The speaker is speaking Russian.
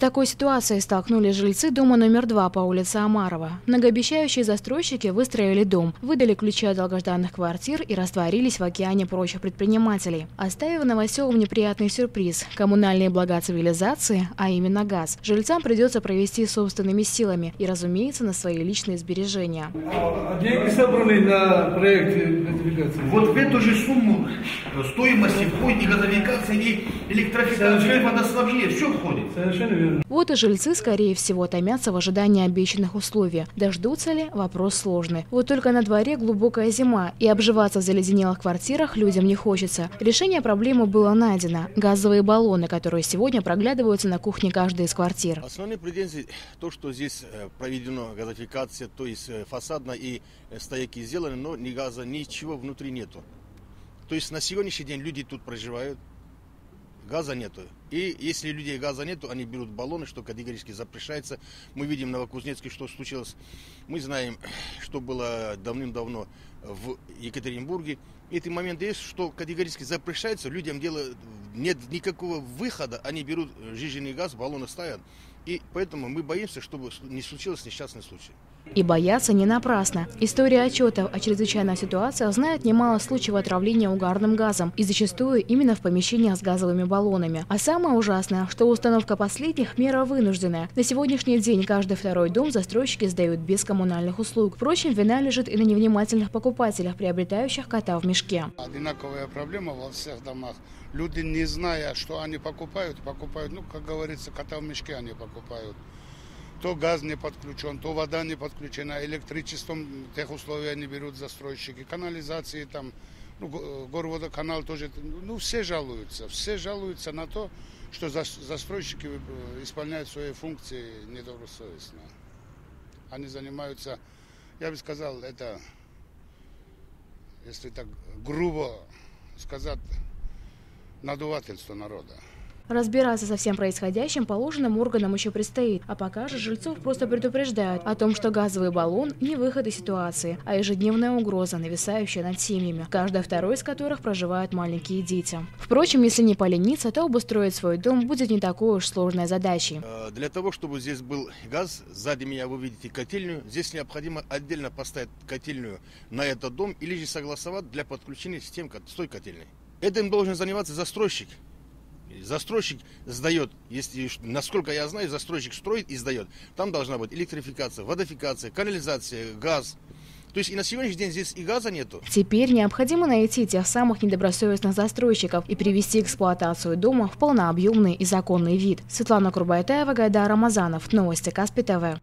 такой ситуацией столкнулись жильцы дома номер 2 по улице Амарова. Многообещающие застройщики выстроили дом, выдали ключи от долгожданных квартир и растворились в океане прочих предпринимателей, оставив новоселам неприятный сюрприз – коммунальные блага цивилизации, а именно газ. Жильцам придется провести собственными силами и, разумеется, на свои личные сбережения. Деньги собраны на проект газификации. Вот в эту же сумму стоимости входит и газификация, и электрификация, и водоснабжение, все входит. Совершенно верно. Вот и жильцы, скорее всего, томятся в ожидании обещанных условий. Дождутся ли – вопрос сложный. Вот только на дворе глубокая зима, и обживаться в заледенелых квартирах людям не хочется. Решение проблемы было найдено – газовые баллоны, которые сегодня проглядываются на кухне каждой из квартир. Основные претензии – то, что здесь проведена газификация, то есть фасадно и стояки сделаны, но ни газа, ничего внутри нету. То есть на сегодняшний день люди тут проживают, газа нету. И если у людей газа нету, они берут баллоны, что категорически запрещается. Мы видим в Новокузнецке, что случилось. Мы знаем, что было давным-давно в Екатеринбурге. Эти моменты есть, что категорически запрещается. Людям нет никакого выхода. Они берут жиженый газ, баллоны ставят. И поэтому мы боимся, чтобы не случилось несчастный случай. И бояться не напрасно. История отчетов о чрезвычайных ситуациях знает немало случаев отравления угарным газом, и зачастую именно в помещениях с газовыми баллонами. А самое ужасное, что установка последних – мера вынужденная. На сегодняшний день каждый второй дом застройщики сдают без коммунальных услуг. Впрочем, вина лежит и на невнимательных покупателях, приобретающих кота в мешке. Одинаковая проблема во всех домах. Люди, не зная, что они покупают, ну, как говорится, кота в мешке они покупают. То газ не подключен, то вода не подключена, электричеством тех условий не берут застройщики, канализации там, ну, горводоканал тоже, ну, все жалуются на то, что застройщики исполняют свои функции недобросовестно. Они занимаются, я бы сказал, это, если так грубо сказать, надувательство народа. Разбираться со всем происходящим положенным органам еще предстоит, а пока же жильцов просто предупреждают о том, что газовый баллон – не выход из ситуации, а ежедневная угроза, нависающая над семьями, каждый второй из которых проживают маленькие дети. Впрочем, если не полениться, то обустроить свой дом будет не такой уж сложной задачей. Для того, чтобы здесь был газ, сзади меня вы видите котельную, здесь необходимо отдельно поставить котельную на этот дом или же согласовать для подключения систем с той котельной. Этим должен заниматься застройщик. Застройщик сдает, если, насколько я знаю, застройщик строит и сдает. Там должна быть электрификация, водофикация, канализация, газ. То есть и на сегодняшний день здесь и газа нету. Теперь необходимо найти тех самых недобросовестных застройщиков и привести эксплуатацию дома в полнообъемный и законный вид. Светлана Курбайтаева, Гайдар Рамазанов. Новости Каспий ТВ.